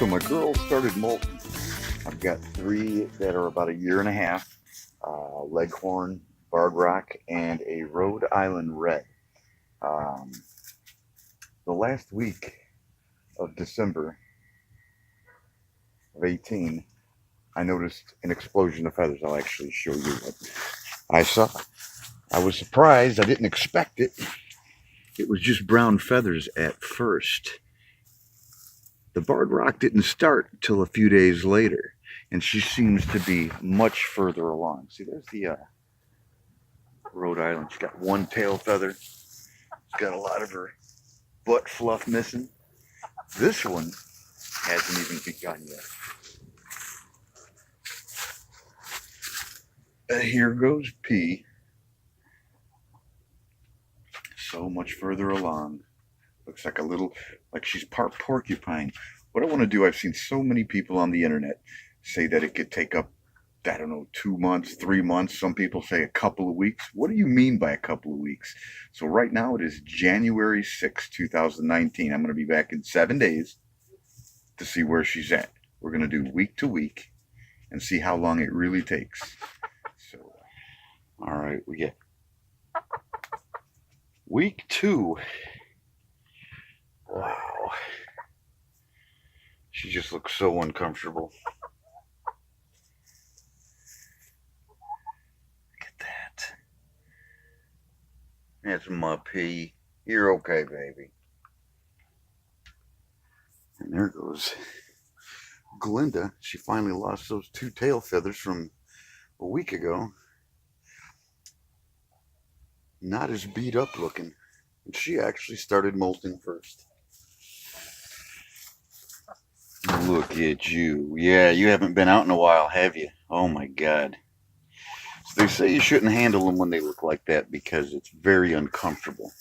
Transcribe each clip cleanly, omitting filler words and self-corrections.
So my girls started molting. I've got three that are about a year and a half, Leghorn, Barred Rock, and a Rhode Island Red. Um, the last week of December of 18, I noticed an explosion of feathers. I'll actually show you what I saw. I was surprised. I didn't expect it. It was just brown feathers at first. The Barred Rock didn't start till a few days later, and she seems to be much further along. See, there's the Rhode Island. She's got one tail feather. She's got a lot of her butt fluff missing. This one hasn't even begun yet. And here goes P. So much further along. Looks like a little, like she's part porcupine. What I want to do, I've seen so many people on the internet say that it could take up, I don't know, 2 months, 3 months. Some people say a couple of weeks. What do you mean by a couple of weeks? So right now it is January 6, 2019. I'm going to be back in 7 days to see where she's at. We're going to do week to week and see how long it really takes. So, all right, we get week 2. Wow. She just looks so uncomfortable. Look at that. That's my P. You're okay, baby. And there goes Glinda. She finally lost those 2 tail feathers from a week ago. Not as beat up looking. And she actually started molting first. Look at you. Yeah, you haven't been out in a while, have you? Oh my God. So they say you shouldn't handle them when they look like that because it's very uncomfortable.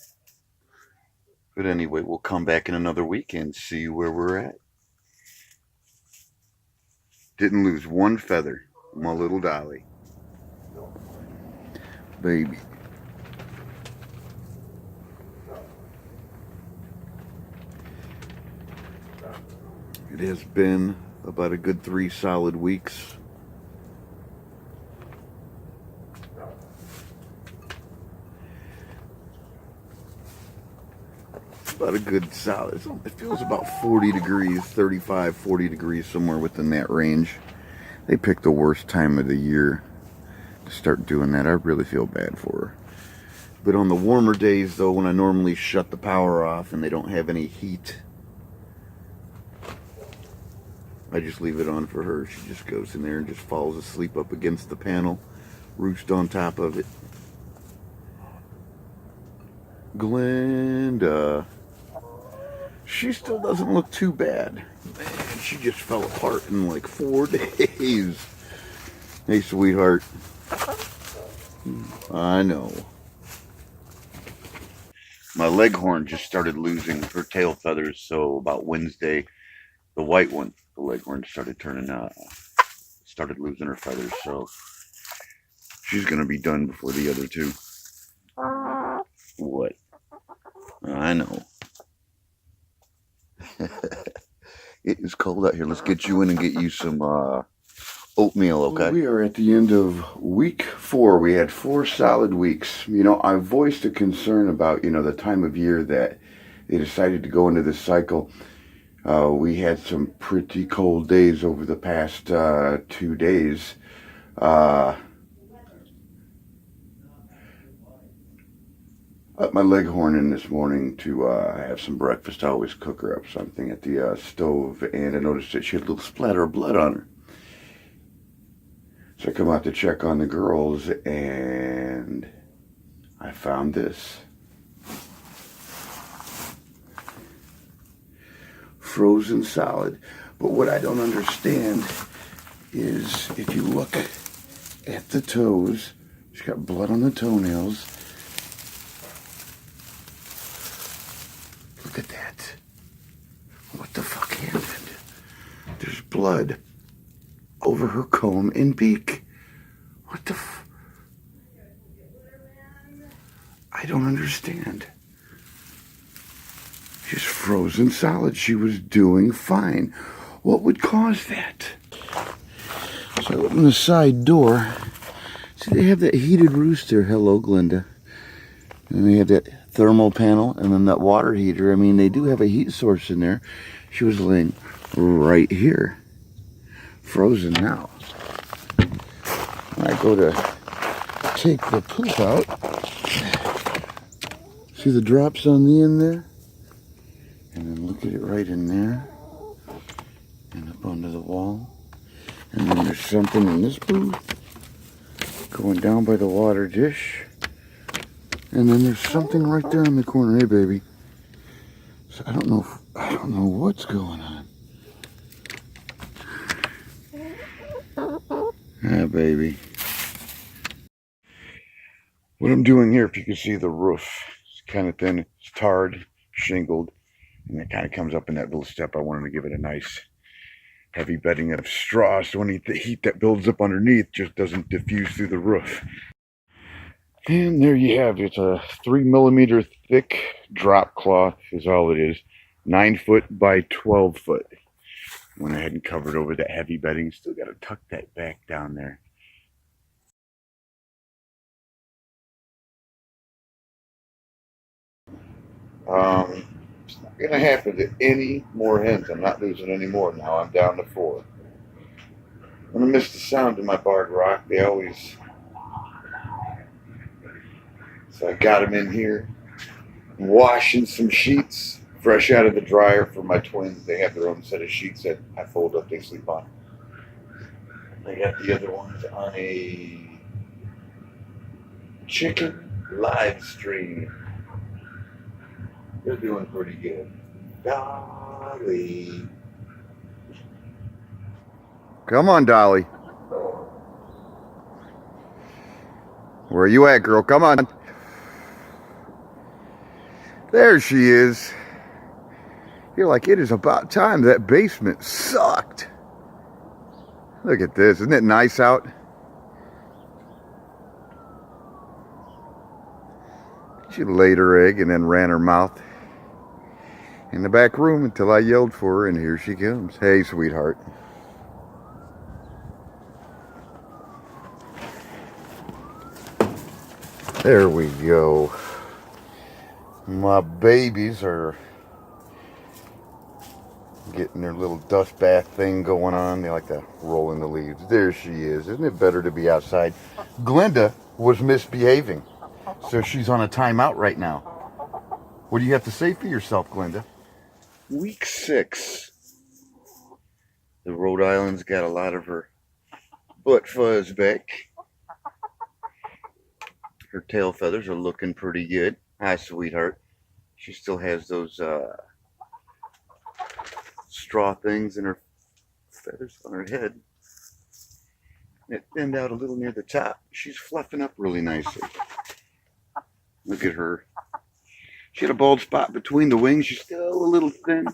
But anyway, we'll come back in another week and see where we're at. Didn't lose one feather, my little dolly. Baby. It has been about a good 3 solid weeks. About a good solid, it feels about 40 degrees, 35, 40 degrees, somewhere within that range. They picked the worst time of the year to start doing that. I really feel bad for her. But on the warmer days though, when I normally shut the power off and they don't have any heat, I just leave it on for her. She just goes in there and just falls asleep up against the panel, roosts on top of it. Glinda. She still doesn't look too bad. Man, she just fell apart in like 4 days. Hey, sweetheart. I know. My Leghorn just started losing her tail feathers, so about Wednesday, the white one, the Leghorn started started losing her feathers, so she's gonna be done before the other 2. What? I know. It is cold out here. Let's get you in and get you some oatmeal, okay? Well, we are at the end of week 4. We had 4 solid weeks. You know, I voiced a concern about, you know, the time of year that they decided to go into this cycle. We had some pretty cold days over the past 2 days. Let my Leghorn in this morning to have some breakfast. I always cook her up something at the stove, and I noticed that she had a little splatter of blood on her. So I come out to check on the girls, and I found this. Frozen solid. But what I don't understand is if you look at the toes, she's got blood on the toenails. Look at that. What the fuck happened? There's blood over her comb and beak. What the I don't understand. Just frozen solid. She was doing fine. what would cause that. So I open the side door. See, they have that heated rooster. Hello, Glinda. And they have that thermal panel and then that water heater. I mean, they do have a heat source in there. She was laying right here, frozen now. When I go to take the poop out, see the drops on the end there? And then look at it right in there. And up onto the wall. And then there's something in this booth going down by the water dish. And then there's something right there in the corner. Hey, baby. So I don't know what's going on. Yeah, baby. What I'm doing here, if you can see the roof, it's kind of thin, it's tarred, shingled, and it kind of comes up in that little step. I wanted to give it a nice heavy bedding of straw, so any the heat that builds up underneath just doesn't diffuse through the roof. And there you have it. It's a 3mm thick drop cloth is all it is. 9 foot by 12 foot. Went ahead and covered over that heavy bedding. Still got to tuck that back down there. It's not going to happen to any more hens. I'm not losing any more now. I'm down to 4. I'm going to miss the sound of my barred rock. They always... So I got them in here, washing some sheets, fresh out of the dryer for my twins. They have their own set of sheets that I fold up, they sleep on. I got the other ones on a chicken live stream. They're doing pretty good. Dolly. Come on, Dolly. Where are you at, girl? Come on. There she is. You're like, it is about time. That basement sucked. Look at this. Isn't it nice out? She laid her egg and then ran her mouth in the back room until I yelled for her, and here she comes. Hey, sweetheart. There we go. My babies are getting their little dust bath thing going on. They like to roll in the leaves. There she is. Isn't it better to be outside? Glinda was misbehaving, so she's on a timeout right now. What do you have to say for yourself, Glinda? Week 6. The Rhode Island's got a lot of her butt fuzz back. Her tail feathers are looking pretty good. Hi, sweetheart. She still has those straw things in her feathers on her head. It thinned out a little near the top. She's fluffing up really nicely. Look at her. She had a bald spot between the wings. She's still a little thin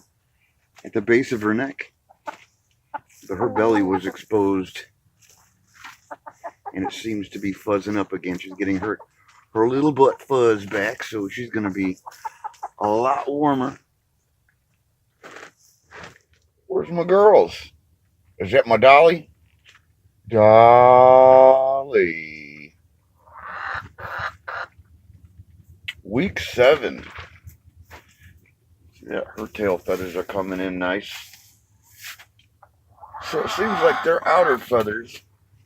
at the base of her neck. But her belly was exposed. And it seems to be fuzzing up again. She's getting her little butt fuzz back, so she's going to be a lot warmer. Where's my girls? Is that my Dolly? Dolly. Week 7. Yeah, her tail feathers are coming in nice. So it seems like their outer feathers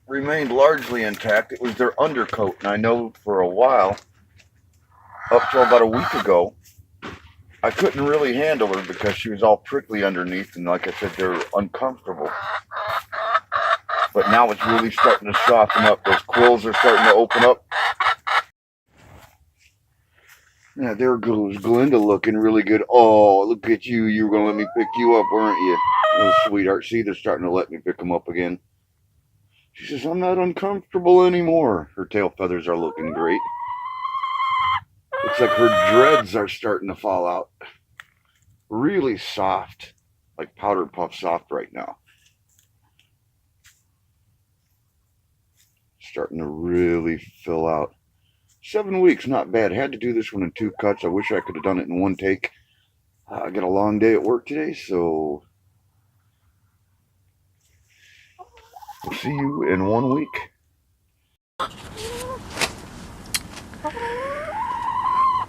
remained largely intact. It was their undercoat, and I know for a while, up till about a week ago, I couldn't really handle her because she was all prickly underneath, and like I said, they're uncomfortable. But now it's really starting to soften up. Those quills are starting to open up. Yeah, there goes Glinda looking really good. Oh, look at you. You were going to let me pick you up, weren't you? Oh, sweetheart. See, they're starting to let me pick them up again. She says, I'm not uncomfortable anymore. Her tail feathers are looking great. Looks like her dreads are starting to fall out. Really soft. Like powder puff soft right now. Starting to really fill out. 7 weeks, not bad. Had to do this one in 2 cuts. I wish I could have done it in 1 take. I got a long day at work today, so We'll see you in 1 week.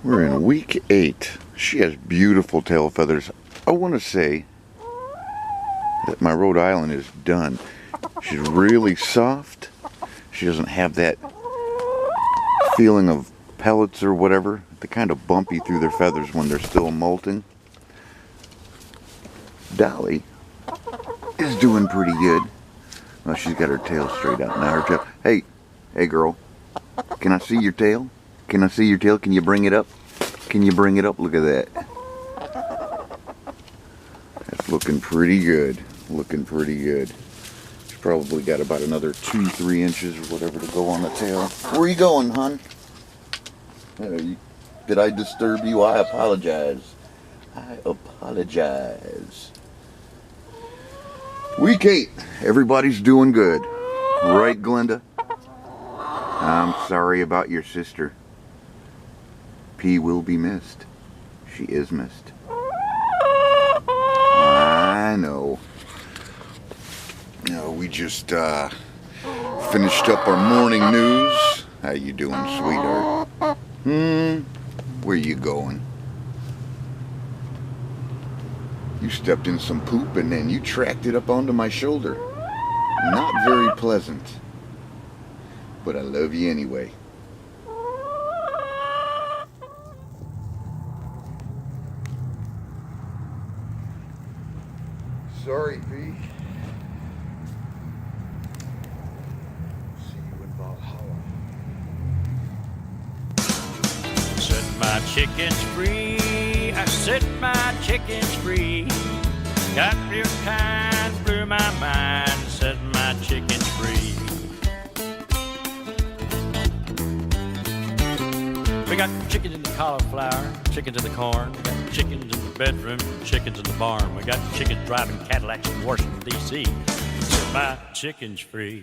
We're in week 8. She has beautiful tail feathers. I want to say that my Rhode Island is done. She's really soft. She doesn't have that feeling of pellets or whatever. They're kind of bumpy through their feathers when they're still molting. Dolly is doing pretty good. Well, she's got her tail straight out now. Her tail. Hey girl. Can I see your tail? Can I see your tail? Can you bring it up? Can you bring it up? Look at that. That's looking pretty good. Looking pretty good. She's probably got about another 2-3 inches or whatever to go on the tail. Where are you going, hon? Did I disturb you? I apologize. I apologize. Week 8. Everybody's doing good. Right, Glenda? I'm sorry about your sister. P will be missed. She is missed. I know. No, we just finished up our morning news. How you doing, sweetheart? Where you going? You stepped in some poop and then you tracked it up onto my shoulder. Not very pleasant. But I love you anyway. Sorry, V. See you in Valhalla. Set my chickens free. I set my chickens free. Got real kind, blew my mind. Set my chickens free. We got chickens in the cauliflower, chickens in the corn. We got chickens in the bedroom, chickens in the barn. We got chickens driving Cadillacs in Washington, D.C. Set my chickens free.